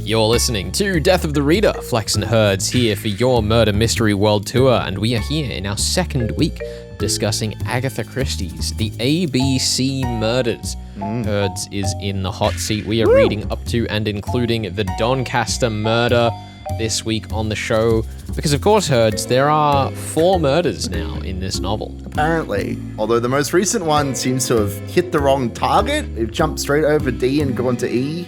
You're listening to Death of the Reader. Flex and Herds here for your Murder Mystery World Tour, and we are here in our second week discussing Agatha Christie's The ABC Murders. Herds is in the hot seat. We are reading up to and including the Doncaster murder this week on the show, because of course, Herds, there are 4 murders now in this novel. Apparently, although the most recent one seems to have hit the wrong target. It jumped straight over D and gone to E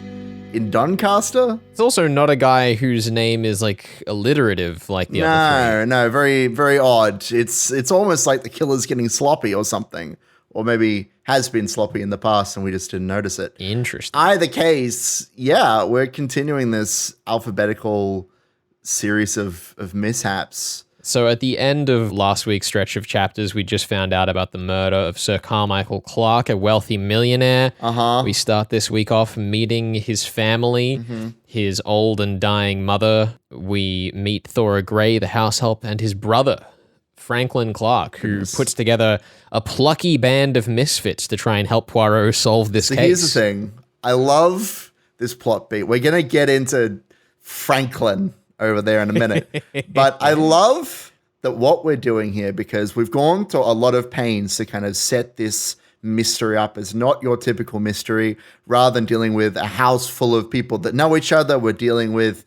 in Doncaster. It's also not a guy whose name is like alliterative like the other 3. No, very, very odd. It's almost like the killer's getting sloppy or something, or maybe has been sloppy in the past and we just didn't notice it. Interesting. Either case, yeah, we're continuing this alphabetical series of mishaps. So at the end of last week's stretch of chapters, we just found out about the murder of Sir Carmichael Clark, a wealthy millionaire. We start this week off meeting his family, his old and dying mother. We meet Thora Gray, the house help, and his brother, Franklin Clark, who puts together a plucky band of misfits to try and help Poirot solve this case. Here's the thing. I love this plot beat. We're going to get into Franklin over there in a minute. But I love that what we're doing here, because we've gone to a lot of pains to kind of set this mystery up as not your typical mystery. Rather than dealing with a house full of people that know each other, we're dealing with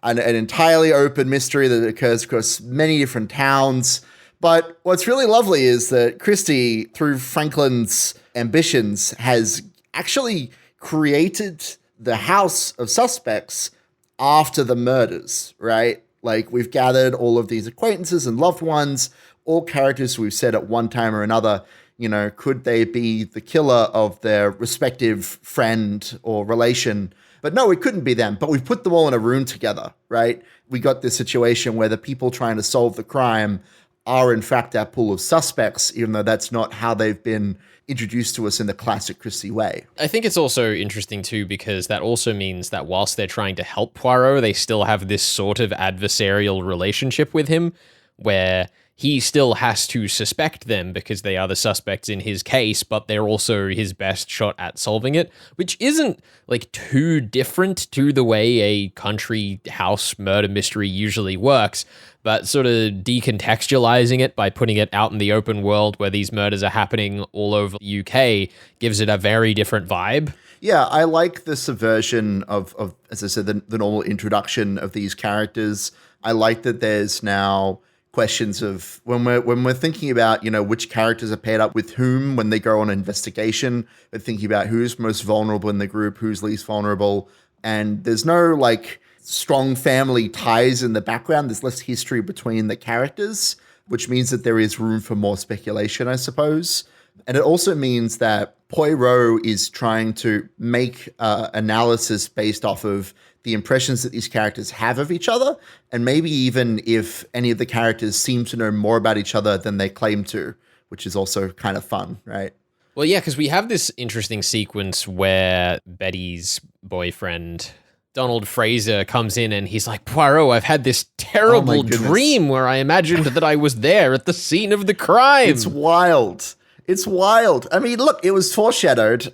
an entirely open mystery that occurs across many different towns. But what's really lovely is that Christie, through Franklin's ambitions, has actually created the house of suspects after the murders, right? Like, we've gathered all of these acquaintances and loved ones, all characters we've said at one time or another, you know, could they be the killer of their respective friend or relation? But no, it couldn't be them. But we've put them all in a room together, right? We got this situation where the people trying to solve the crime are in fact our pool of suspects, even though that's not how they've been introduced to us in the classic Christie way. I think it's also interesting too, because that also means that whilst they're trying to help Poirot, they still have this sort of adversarial relationship with him, where he still has to suspect them because they are the suspects in his case, but they're also his best shot at solving it, which isn't like too different to the way a country house murder mystery usually works, but sort of decontextualizing it by putting it out in the open world where these murders are happening all over the UK gives it a very different vibe. Yeah, I like the subversion of as I said, the normal introduction of these characters. I like that there's now questions of when we're thinking about, you know, which characters are paired up with whom when they go on an investigation. We're thinking about who's most vulnerable in the group, who's least vulnerable, and there's no like strong family ties in the background. There's less history between the characters, which means that there is room for more speculation, I suppose. And it also means that Poirot is trying to make analysis based off of the impressions that these characters have of each other, and maybe even if any of the characters seem to know more about each other than they claim to, which is also kind of fun, right? Well, yeah, because we have this interesting sequence where Betty's boyfriend, Donald Fraser, comes in and he's like, Poirot, I've had this terrible dream where I imagined that I was there at the scene of the crime. It's wild. It's wild. I mean, look, it was foreshadowed.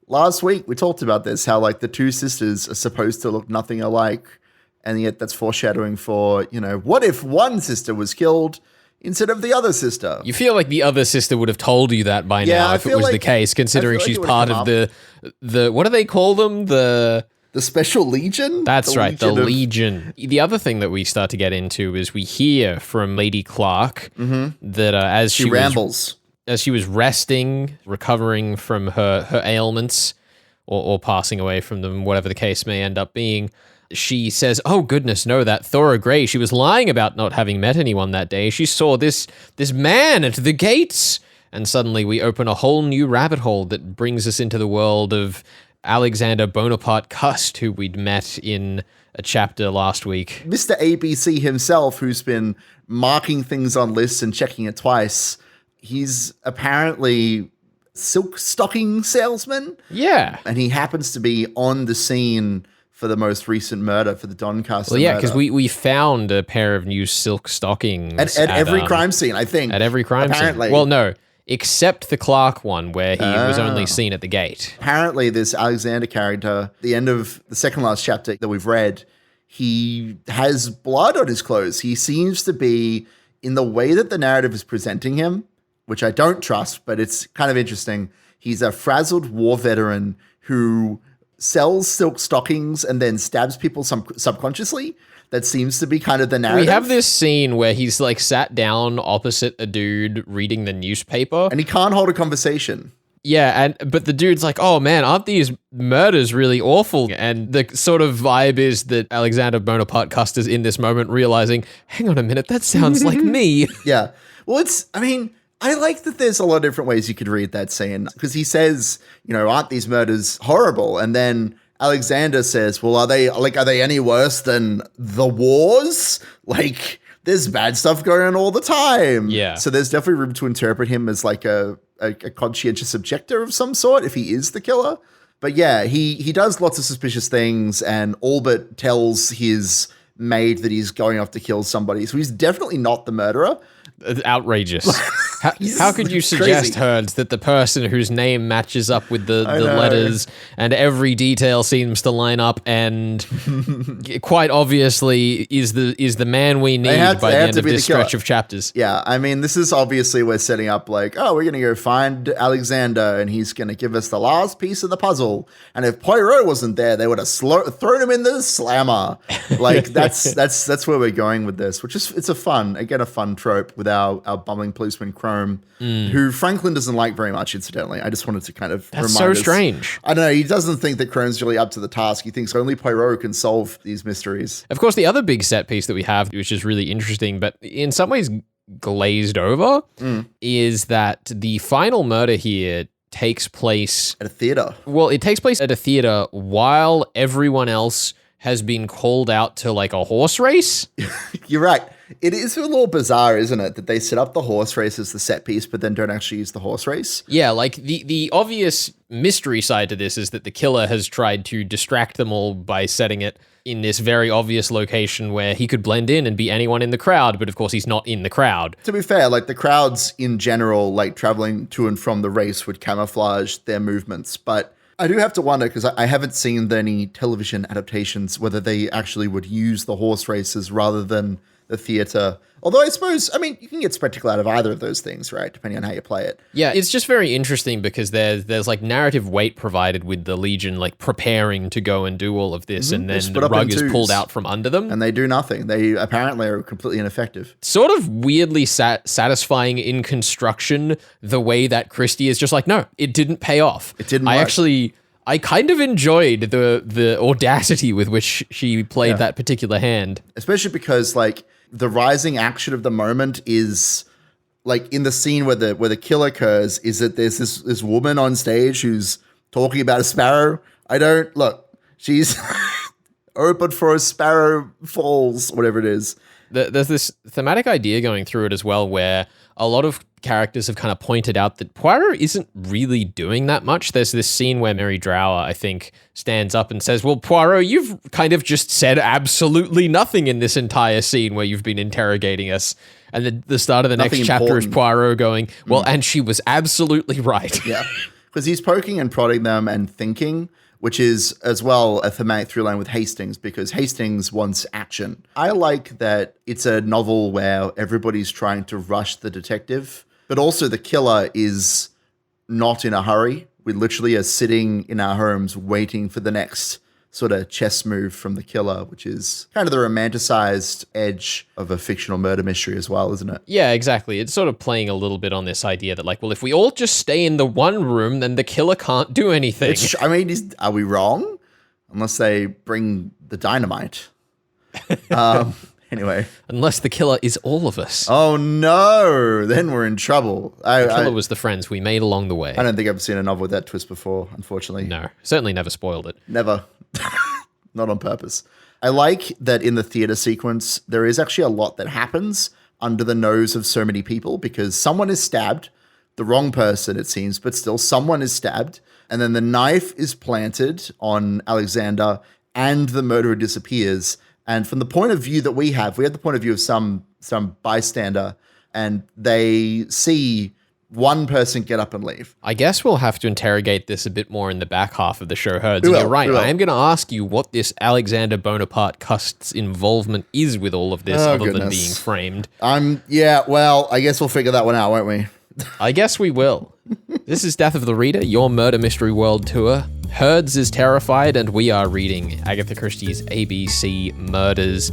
Last week we talked about this, how like the two sisters are supposed to look nothing alike, and yet that's foreshadowing for, you know, what if one sister was killed instead of the other sister? You feel like the other sister would have told you that by now if it was the case, considering she's part of the what do they call them? The Special Legion? That's right, the Legion. The other thing that we start to get into is we hear from Lady Clark that as she rambles. As she was resting, recovering from her ailments, or passing away from them, whatever the case may end up being, she says, oh goodness, no, that Thora Gray, she was lying about not having met anyone that day. She saw this man at the gates. And suddenly we open a whole new rabbit hole that brings us into the world of Alexander Bonaparte Cust, who we'd met in a chapter last week. Mr. ABC himself, who's been marking things on lists and checking it twice. He's apparently silk stocking salesman. Yeah. And he happens to be on the scene for the most recent murder, for the Doncaster murder. Well, yeah, because we found a pair of new silk stockings. At every crime scene, I think. At every crime apparently. scene. Well, no. except the Clark one where he was only seen at the gate. Apparently, this Alexander character, the end of the second last chapter that we've read, he has blood on his clothes. He seems to be, in the way that the narrative is presenting him, which I don't trust, but it's kind of interesting. He's a frazzled war veteran who sells silk stockings and then stabs people subconsciously. That seems to be kind of the narrative. We have this scene where he's like sat down opposite a dude reading the newspaper. And he can't hold a conversation. Yeah, but the dude's like, oh man, aren't these murders really awful? And the sort of vibe is that Alexander Bonaparte Cust is in this moment realizing, hang on a minute, that sounds like me. Yeah. Well, I like that there's a lot of different ways you could read that scene. Because he says, aren't these murders horrible? And then Alexander says, well, are they any worse than the wars? Like, there's bad stuff going on all the time. Yeah. So there's definitely room to interpret him as like a conscientious objector of some sort if he is the killer. But yeah, he does lots of suspicious things and all but tells his maid that he's going off to kill somebody. So he's definitely not the murderer. Outrageous. How could you suggest, Herds, that the person whose name matches up with the letters and every detail seems to line up and quite obviously is the man we need by the end of this stretch of chapters? Yeah, I mean, this is obviously we're setting up like, oh, we're going to go find Alexander and he's going to give us the last piece of the puzzle. And if Poirot wasn't there, they would have thrown him in the slammer. Like that's where we're going with this, which is it's a fun trope with our bumbling policeman Crome, who Franklin doesn't like very much, incidentally. I just wanted to kind of remind us. That's so strange. I don't know. He doesn't think that Crome's really up to the task. He thinks only Poirot can solve these mysteries. Of course, the other big set piece that we have, which is really interesting, but in some ways glazed over, is that the final murder here takes place at a theater. Well, it takes place at a theater while everyone else has been called out to like a horse race. You're right. It is a little bizarre, isn't it, that they set up the horse race as the set piece, but then don't actually use the horse race? Yeah, like the obvious mystery side to this is that the killer has tried to distract them all by setting it in this very obvious location where he could blend in and be anyone in the crowd, but of course he's not in the crowd. To be fair, like the crowds in general, like traveling to and from the race would camouflage their movements, but I do have to wonder, because I haven't seen any television adaptations, whether they actually would use the horse races rather than the theater. Although I suppose, you can get spectacle out of either of those things, right? Depending on how you play it. Yeah, it's just very interesting because there's like narrative weight provided with the Legion, like preparing to go and do all of this, and then the rug is pulled out from under them. And they do nothing. They apparently are completely ineffective. Sort of weirdly satisfying in construction, the way that Christie is just like, no, it didn't pay off. It didn't work. I kind of enjoyed the audacity with which she played that particular hand. Especially because, like, the rising action of the moment is, like, in the scene where the kill occurs, is that there's this woman on stage who's talking about a sparrow. She's open for a sparrow falls, whatever it is. There's this thematic idea going through it as well, where a lot of characters have kind of pointed out that Poirot isn't really doing that much. There's this scene where Mary Drower, I think, stands up and says, well, Poirot, you've kind of just said absolutely nothing in this entire scene where you've been interrogating us. And the start of the next chapter is Poirot going, well, and she was absolutely right. Yeah, because he's poking and prodding them and thinking, which is as well a thematic through line with Hastings, because Hastings wants action. I like that it's a novel where everybody's trying to rush the detective, but also the killer is not in a hurry. We literally are sitting in our homes waiting for the next sort of chess move from the killer, which is kind of the romanticized edge of a fictional murder mystery as well, isn't it? Yeah, exactly. It's sort of playing a little bit on this idea that, like, well, if we all just stay in the one room, then the killer can't do anything. Are we wrong? Unless they bring the dynamite. Anyway. Unless the killer is all of us. Oh, no. Then we're in trouble. The killer was the friends we made along the way. I don't think I've seen a novel with that twist before, unfortunately. No, certainly never spoiled it. Never. Not on purpose. I like that in the theater sequence, there is actually a lot that happens under the nose of so many people, because someone is stabbed, the wrong person, it seems, but still someone is stabbed. And then the knife is planted on Alexander and the murderer disappears. And from the point of view that we have the point of view of some bystander, and they see one person get up and leave. I guess we'll have to interrogate this a bit more in the back half of the show, Herds. And you're right. I am going to ask you what this Alexander Bonaparte Cust's involvement is with all of this, other than being framed. Well, I guess we'll figure that one out, won't we? I guess we will. This is Death of the Reader, your murder mystery world tour. Herds is terrified, and we are reading Agatha Christie's ABC Murders,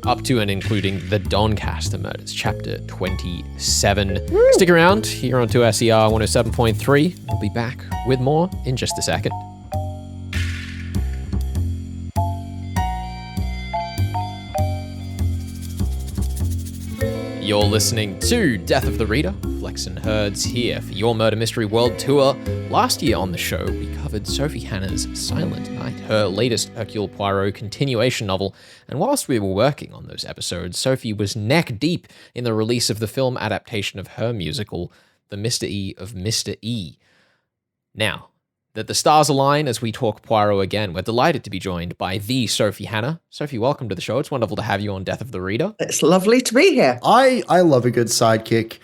up to and including the Doncaster Murders, chapter 27. Woo! Stick around here on 2SER 107.3. We'll be back with more in just a second. You're listening to Death of the Reader. Flex and Herds here for your Murder Mystery World Tour. Last year on the show, we covered Sophie Hannah's Silent Night, her latest Hercule Poirot continuation novel. And whilst we were working on those episodes, Sophie was neck deep in the release of the film adaptation of her musical, The Mr. E of Mr. E. Now, that the stars align as we talk Poirot again, we're delighted to be joined by the Sophie Hannah. Sophie, welcome to the show. It's wonderful to have you on Death of the Reader. It's lovely to be here. I love a good sidekick.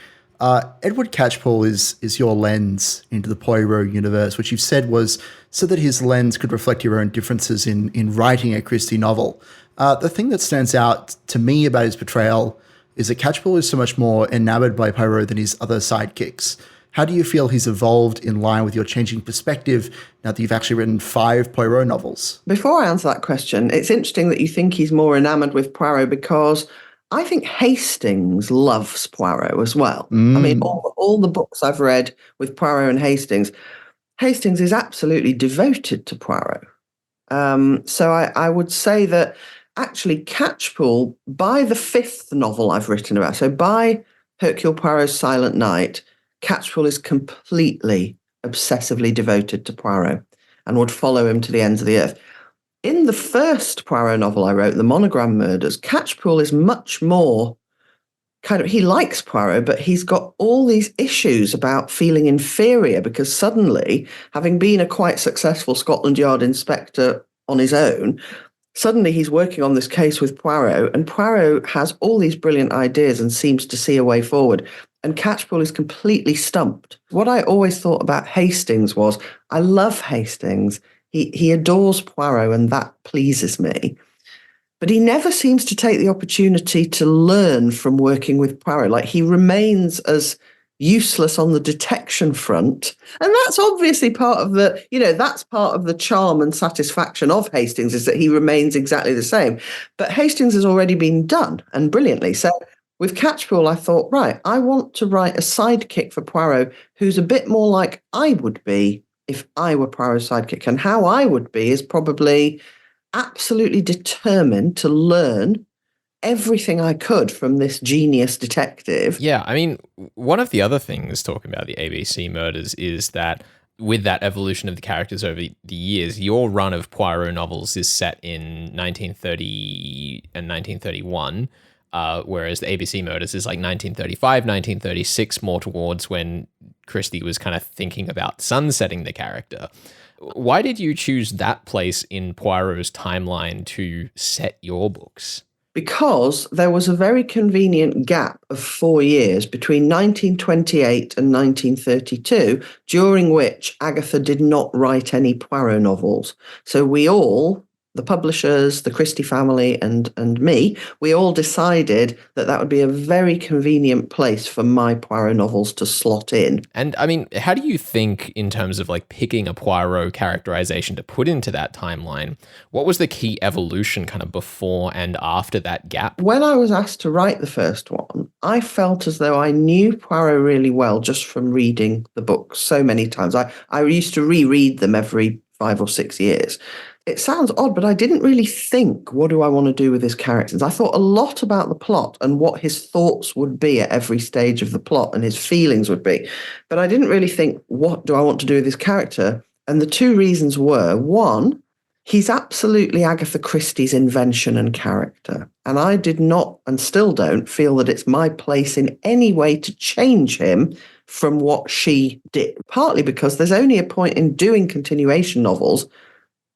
Edward Catchpole is your lens into the Poirot universe, which you've said was so that his lens could reflect your own differences in writing a Christie novel. The thing that stands out to me about his portrayal is that Catchpole is so much more enamored by Poirot than his other sidekicks. How do you feel he's evolved in line with your changing perspective now that you've actually written 5 Poirot novels? Before I answer that question, it's interesting that you think he's more enamored with Poirot, because I think Hastings loves Poirot as well. I mean, all the books I've read with Poirot and Hastings is absolutely devoted to Poirot. So I would say that actually Catchpole, by the 5th novel I've written about, so by Hercule Poirot's Silent Night, Catchpole is completely obsessively devoted to Poirot and would follow him to the ends of the earth. In the first Poirot novel I wrote, The Monogram Murders, Catchpole is much more he likes Poirot, but he's got all these issues about feeling inferior because suddenly, having been a quite successful Scotland Yard inspector on his own, suddenly he's working on this case with Poirot, and Poirot has all these brilliant ideas and seems to see a way forward. And Catchpole is completely stumped. What I always thought about Hastings was, I love Hastings. He adores Poirot, and that pleases me. But he never seems to take the opportunity to learn from working with Poirot. Like, he remains as useless on the detection front. And that's obviously part of that's part of the charm and satisfaction of Hastings, is that he remains exactly the same. But Hastings has already been done, and brilliantly. So with Catchpole, I thought, right, I want to write a sidekick for Poirot who's a bit more like I would be if I were Poirot's sidekick. And how I would be is probably absolutely determined to learn everything I could from this genius detective. Yeah, I mean, one of the other things talking about the ABC Murders is that with that evolution of the characters over the years, your run of Poirot novels is set in 1930 and 1931. Whereas the ABC Murders is like 1935, 1936, more towards when Christie was kind of thinking about sunsetting the character. Why did you choose that place in Poirot's timeline to set your books? Because there was a very convenient gap of 4 years between 1928 and 1932, during which Agatha did not write any Poirot novels. So we all, the publishers, the Christie family, and me, we all decided that would be a very convenient place for my Poirot novels to slot in. And I mean, how do you think, in terms of like picking a Poirot characterization to put into that timeline, what was the key evolution kind of before and after that gap? When I was asked to write the first one, I felt as though I knew Poirot really well just from reading the books so many times. I used to reread them every 5 or 6 years. It sounds odd, but I didn't really think, what do I want to do with his characters? I thought a lot about the plot and what his thoughts would be at every stage of the plot and his feelings would be. But I didn't really think, what do I want to do with his character? And the 2 reasons were, one, he's absolutely Agatha Christie's invention and character. And I did not, and still don't, feel that it's my place in any way to change him from what she did. Partly because there's only a point in doing continuation novels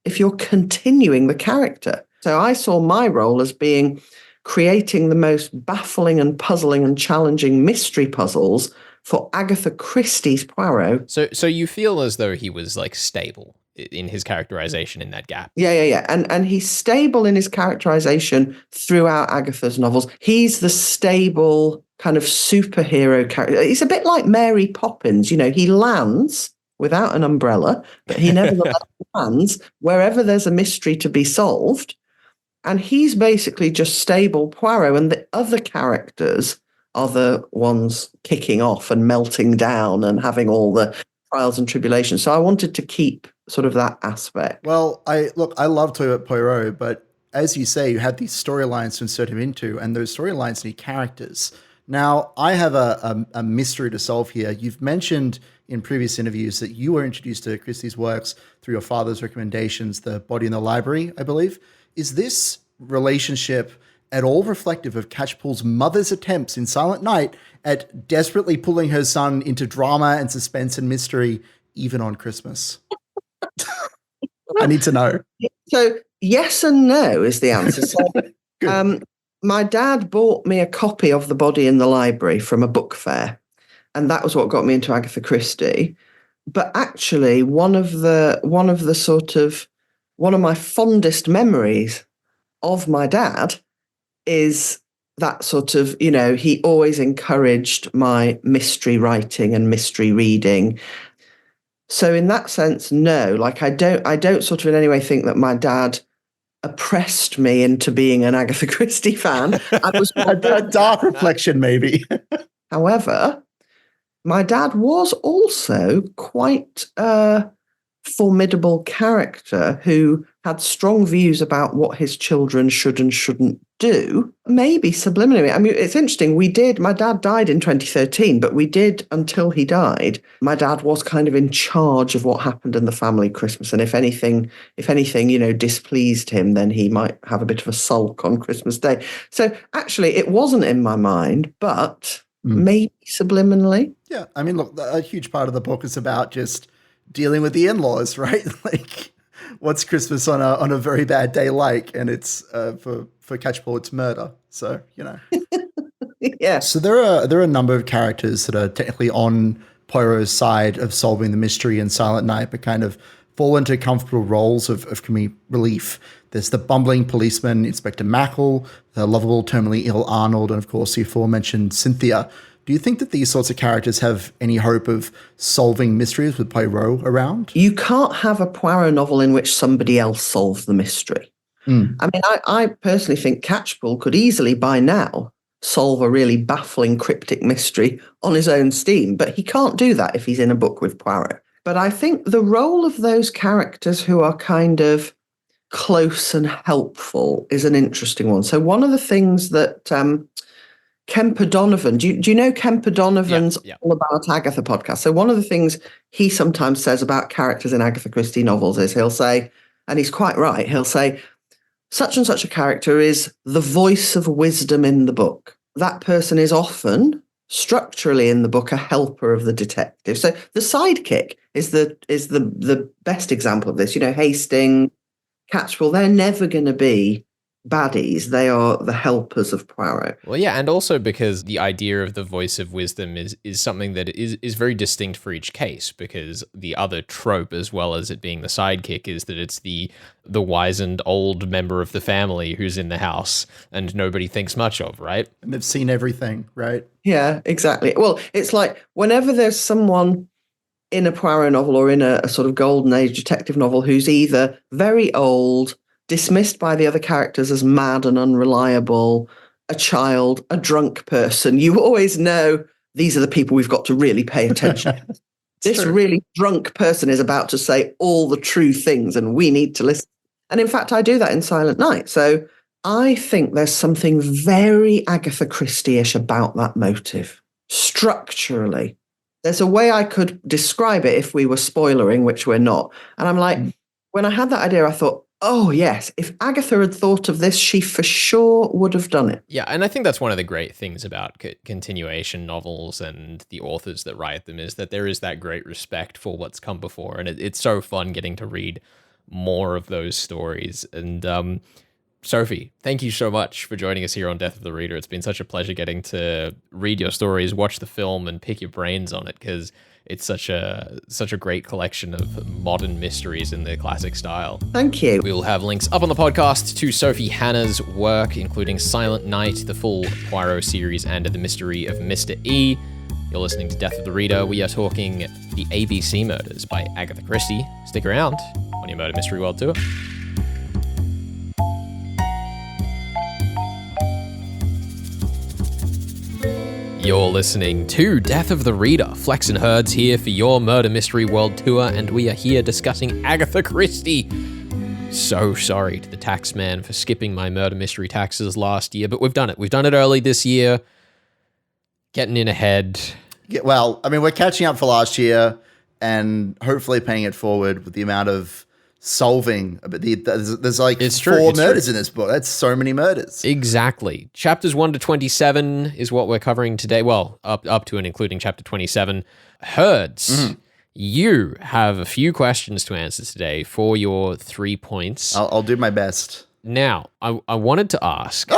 if you're continuing the character. So I saw my role as being creating the most baffling and puzzling and challenging mystery puzzles for Agatha Christie's Poirot. So you feel as though he was like stable in his characterization in that gap. Yeah. And he's stable in his characterization throughout Agatha's novels. He's the stable kind of superhero character. He's a bit like Mary Poppins. You know, he lands without an umbrella, but he nevertheless lands wherever there's a mystery to be solved. And he's basically just stable Poirot, and the other characters are the ones kicking off and melting down and having all the trials and tribulations. So I wanted to keep sort of that aspect. Well, I love talking about Poirot, but as you say, you have these storylines to insert him into, and those storylines need characters. Now, I have a mystery to solve here. You've mentioned in previous interviews that you were introduced to Christie's works through your father's recommendations, The Body in the Library, I believe. Is this relationship at all reflective of Catchpool's mother's attempts in Silent Night at desperately pulling her son into drama and suspense and mystery, even on Christmas? I need to know. So yes and no is the answer. So, my dad bought me a copy of The Body in the Library from a book fair, and that was what got me into Agatha Christie. But actually, one of my fondest memories of my dad is that sort of, you know, he always encouraged my mystery writing and mystery reading. So in that sense, no, like I don't sort of in any way think that my dad oppressed me into being an Agatha Christie fan. I was a dark reflection, maybe. However, my dad was also quite a formidable character who had strong views about what his children should and shouldn't do, maybe subliminally. I mean, it's interesting. My dad died in 2013, but we did, until he died, my dad was kind of in charge of what happened in the family Christmas. And if anything, you know, displeased him, then he might have a bit of a sulk on Christmas Day. So actually, it wasn't in my mind, but maybe subliminally. Yeah. I mean, look, a huge part of the book is about just dealing with the in-laws, right? Like, what's Christmas on a very bad day like? And it's for Catchpole, it's murder. So, you know. Yeah. So there are a number of characters that are technically on Poirot's side of solving the mystery in Silent Night, but kind of fall into comfortable roles of comedic relief. There's the bumbling policeman, Inspector Mackle, the lovable, terminally ill Arnold, and of course the aforementioned Cynthia. Do you think that these sorts of characters have any hope of solving mysteries with Poirot around? You can't have a Poirot novel in which somebody else solves the mystery. I mean, I personally think Catchpole could easily, by now, solve a really baffling cryptic mystery on his own steam, but he can't do that if he's in a book with Poirot. But I think the role of those characters who are kind of close and helpful is an interesting one. So one of the things that Kemper Donovan, do you know Kemper Donovan's All About Agatha podcast? So one of the things he sometimes says about characters in Agatha Christie novels is he'll say, and he's quite right, he'll say, such and such a character is the voice of wisdom in the book. That person is often, structurally in the book, a helper of the detective. So the sidekick is the best example of this. You know, Hastings, Catchpole, they're never going to be baddies. They are the helpers of Poirot. Well, yeah, and also because the idea of the voice of wisdom is something that is very distinct for each case, because the other trope, as well as it being the sidekick, is that it's the wizened old member of the family who's in the house and nobody thinks much of, right? And they've seen everything, right? Yeah, exactly. Well, it's like whenever there's someone in a Poirot novel or in a sort of golden age detective novel who's either very old, dismissed by the other characters as mad and unreliable, a child, a drunk person, you always know these are the people we've got to really pay attention to. This really drunk person is about to say all the true things and we need to listen. And in fact, I do that in Silent Night. So I think there's something very Agatha Christie-ish about that motive. Structurally, there's a way I could describe it if we were spoilering, which we're not. And I'm like, when I had that idea, I thought, oh, yes, if Agatha had thought of this, she for sure would have done it. Yeah, and I think that's one of the great things about continuation novels and the authors that write them, is that there is that great respect for what's come before. And it's so fun getting to read more of those stories. And Sophie, thank you so much for joining us here on Death of the Reader. It's been such a pleasure getting to read your stories, watch the film, and pick your brains on it, because it's such a great collection of modern mysteries in the classic style. Thank you. We will have links up on the podcast to Sophie Hannah's work, including Silent Night, the full Poirot series, and The Mystery of Mr. E. You're listening to Death of the Reader. We are talking The ABC Murders by Agatha Christie. Stick around on your Murder Mystery World Tour. You're listening to Death of the Reader. Flex and Herds here for your Murder Mystery World Tour, and we are here discussing Agatha Christie. So sorry to the tax man for skipping my murder mystery taxes last year, but we've done it. We've done it early this year. Getting in ahead. Yeah, well, I mean, we're catching up for last year and hopefully paying it forward with the amount of solving. There's like four murders in this book. That's so many murders. Exactly. Chapters 1 to 27 is what we're covering today. Well, up to and including chapter 27. Herds, you have a few questions to answer today for your 3 points. I'll do my best. Now, I wanted to ask...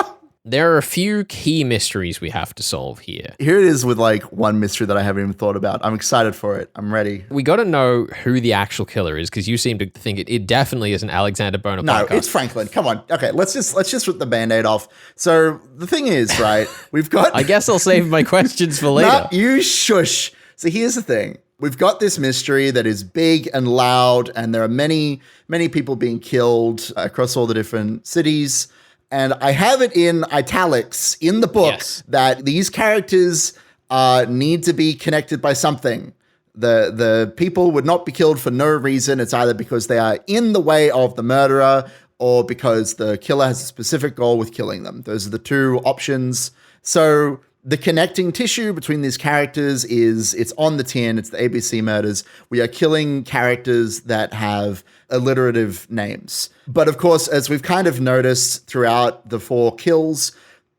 There are a few key mysteries we have to solve here. Here it is with like one mystery that I haven't even thought about. I'm excited for it. I'm ready. We got to know who the actual killer is, because you seem to think it definitely isn't Alexander Bonaparte Cust. No, it's Franklin. Come on. Okay, let's just rip the Band-Aid off. So the thing is, right, we've got... I guess I'll save my questions for later. Not you shush. So here's the thing. We've got this mystery that is big and loud, and there are many, many people being killed across all the different cities. And I have it in italics in the book that these characters need to be connected by something. The people would not be killed for no reason. It's either because they are in the way of the murderer or because the killer has a specific goal with killing them. Those are the two options. So the connecting tissue between these characters it's on the tin. It's the ABC Murders. We are killing characters that have alliterative names. But of course, as we've kind of noticed throughout the 4 kills,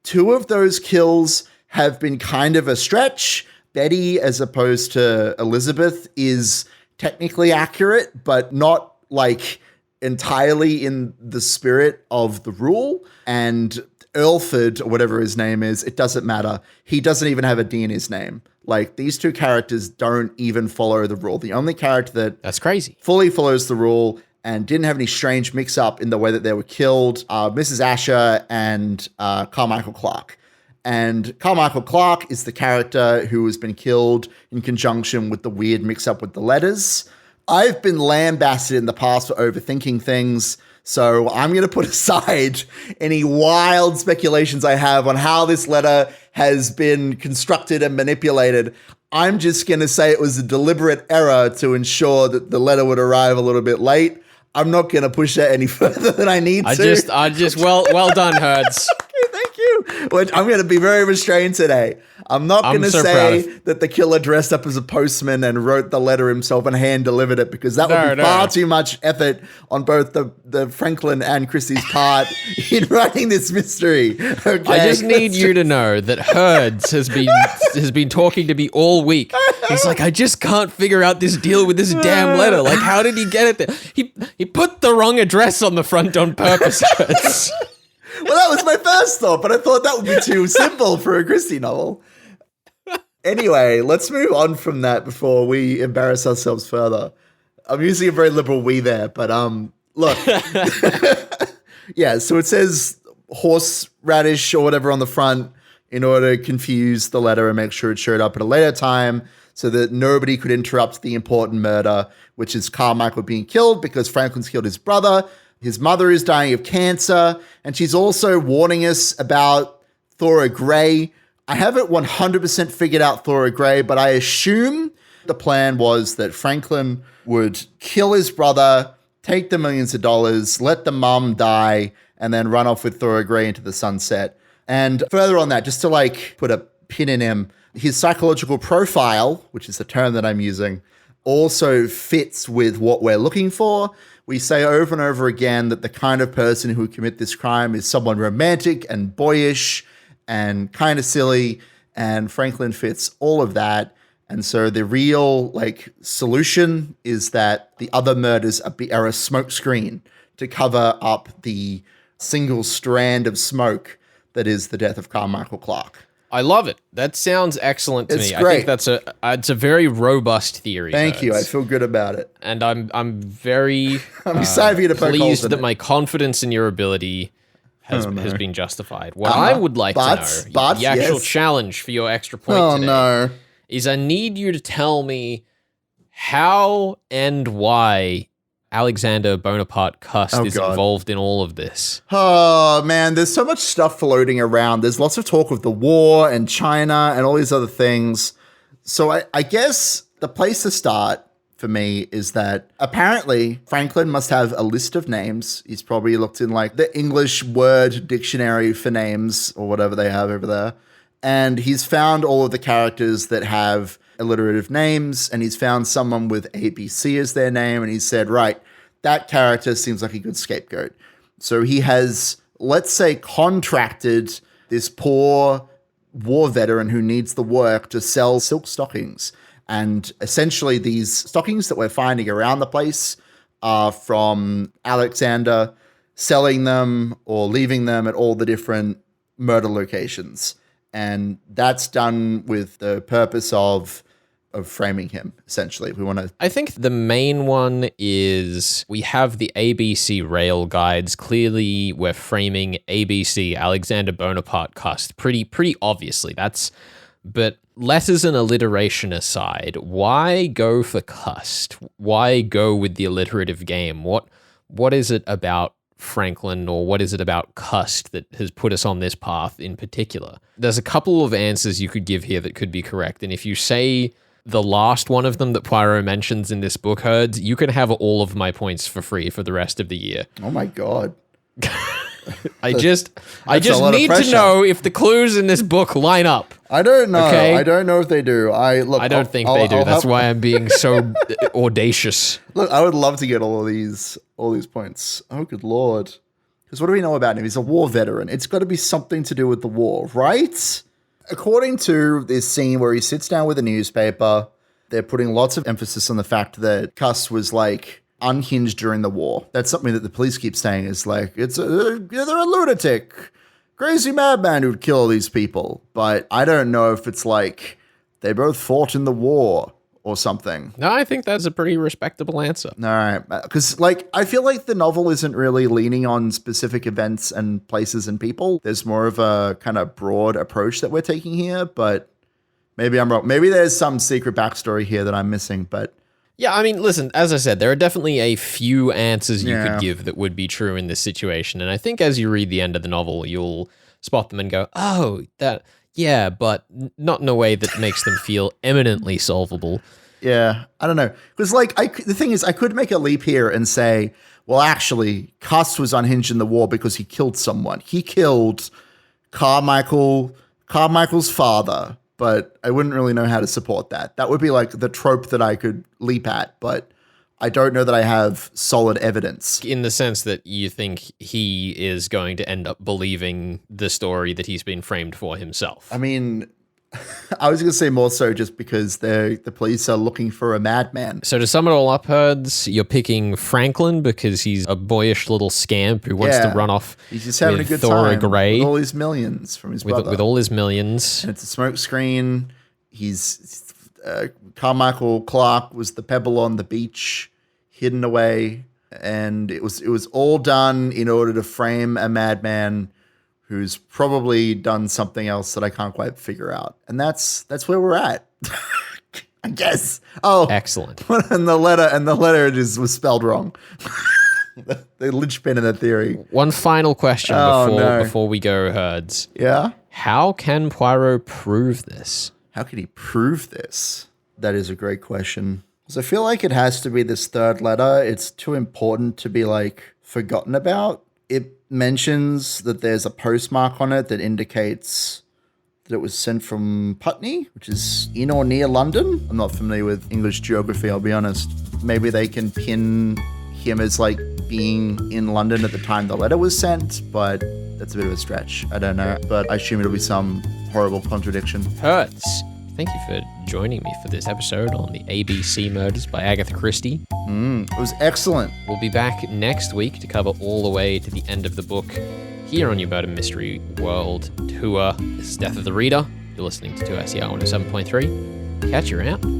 2 of those kills have been kind of a stretch. Betty, as opposed to Elizabeth, is technically accurate, but not like entirely in the spirit of the rule. And Earlford, or whatever his name is, it doesn't matter. He doesn't even have a D in his name. Like, these 2 characters don't even follow the rule. The only character that's crazy fully follows the rule and didn't have any strange mix-up in the way that they were killed, Mrs. Asher and Carmichael Clark. And Carmichael Clark is the character who has been killed in conjunction with the weird mix-up with the letters. I've been lambasted in the past for overthinking things, so I'm going to put aside any wild speculations I have on how this letter has been constructed and manipulated. I'm just going to say it was a deliberate error to ensure that the letter would arrive a little bit late. I'm not going to push that any further than I need to. Well done, Herds. Thank you. I'm going to be very restrained today. I'm not going to say that the killer dressed up as a postman and wrote the letter himself and hand delivered it, because that would be far too much effort on both the Franklin and Christie's part in writing this mystery. Okay? I just need you to know that Herds has been talking to me all week. He's like, I just can't figure out this deal with this damn letter. Like, how did he get it there? He put the wrong address on the front on purpose, Herds. Well, that was my first thought, but I thought that would be too simple for a Christie novel. Anyway, let's move on from that before we embarrass ourselves further. I'm using a very liberal we there, but look. Yeah, so it says horseradish or whatever on the front in order to confuse the letter and make sure it showed up at a later time so that nobody could interrupt the important murder, which is Carmichael being killed because Franklin's killed his brother. His mother is dying of cancer, and she's also warning us about Thora Gray. I haven't 100% figured out Thora Gray, but I assume the plan was that Franklin would kill his brother, take the millions of dollars, let the mom die, and then run off with Thora Gray into the sunset. And further on that, just to like put a pin in him, his psychological profile, which is the term that I'm using, also fits with what we're looking for. We say over and over again that the kind of person who would commit this crime is someone romantic and boyish and kind of silly, and Franklin fits all of that. And so the real solution is that the other murders are a smokescreen to cover up the single strand of smoke that is the death of Carmichael Clark. I love it. That sounds excellent to me. Great. I think it's a very robust theory. Thank you. I feel good about it. And I'm very I'm excited for you to poke holes pleased in that it. my confidence in your ability has been justified. What I would like to know, the actual challenge for your extra point today, is I need you to tell me how and why Alexander Bonaparte Cust is involved in all of this. Oh, man, there's so much stuff floating around. There's lots of talk of the war and China and all these other things. So I guess the place to start for me is that apparently Franklin must have a list of names. He's probably looked in like the English word dictionary for names or whatever they have over there. And he's found all of the characters that have alliterative names, and he's found someone with ABC as their name, and he said, right, that character seems like a good scapegoat. So he has, let's say, contracted this poor war veteran who needs the work to sell silk stockings. And essentially these stockings that we're finding around the place are from Alexander selling them or leaving them at all the different murder locations. And that's done with the purpose of framing him, essentially. I think the main one is we have the ABC rail guides. Clearly, we're framing ABC, Alexander Bonaparte Cust, pretty obviously. But letters and alliteration aside, why go for Cust? Why go with the alliterative game? What is it about Franklin, or what is it about Cust that has put us on this path in particular? There's a couple of answers you could give here that could be correct, and if you say the last one of them that Poirot mentions in this book, Herds, you can have all of my points for free for the rest of the year. Oh my God. I just need to know if the clues in this book line up. I don't know. Okay? I don't know if they do. I don't think they do. That's why I'm being so audacious. Look, I would love to get all these points. Oh, good Lord. Because what do we know about him? He's a war veteran. It's got to be something to do with the war, right? According to this scene where he sits down with a newspaper, they're putting lots of emphasis on the fact that Cust was like unhinged during the war. That's something that the police keep saying is like, they're a lunatic, crazy madman who'd kill all these people. But I don't know if it's like they both fought in the war or something. No, I think that's a pretty respectable answer. All right. Because like, I feel like the novel isn't really leaning on specific events and places and people. There's more of a kind of broad approach that we're taking here, but maybe I'm wrong. Maybe there's some secret backstory here that I'm missing, but yeah, I mean, listen, as I said, there are definitely a few answers you could give that would be true in this situation. And I think as you read the end of the novel, you'll spot them and go, oh, yeah, but not in a way that makes them feel eminently solvable. Yeah, I don't know. Because like, the thing is, I could make a leap here and say, well, actually, Cust was unhinged in the war because he killed someone. He killed Carmichael's father. But I wouldn't really know how to support that. That would be like the trope that I could leap at, but I don't know that I have solid evidence. In the sense that you think he is going to end up believing the story that he's been framed for himself. I mean, I was going to say more so just because the police are looking for a madman. So to sum it all up, Herds, you're picking Franklin because he's a boyish little scamp who wants to run off. He's just having a good time with all his millions from his brother. With all his millions. And it's a smoke screen. Carmichael Clark was the pebble on the beach, hidden away. And it was all done in order to frame a madman who's probably done something else that I can't quite figure out. And that's where we're at. I guess. Oh, excellent. And the letter was spelled wrong. The linchpin in the theory. One final question before we go, Herds. Yeah? How can Poirot prove this? How can he prove this? That is a great question. Because I feel like it has to be this third letter. It's too important to be like forgotten about. It mentions that there's a postmark on it that indicates that it was sent from Putney, which is in or near London. I'm not familiar with English geography, I'll be honest. Maybe they can pin him as like being in London at the time the letter was sent, but that's a bit of a stretch. I don't know, but I assume it'll be some horrible contradiction. Hertz, Thank you for joining me for this episode on the ABC Murders by Agatha Christie. It was excellent. We'll be back next week to cover all the way to the end of the book here on your Murder Mystery World Tour. This is Death of the Reader. You're listening to 2SER 107.3. Catch you out.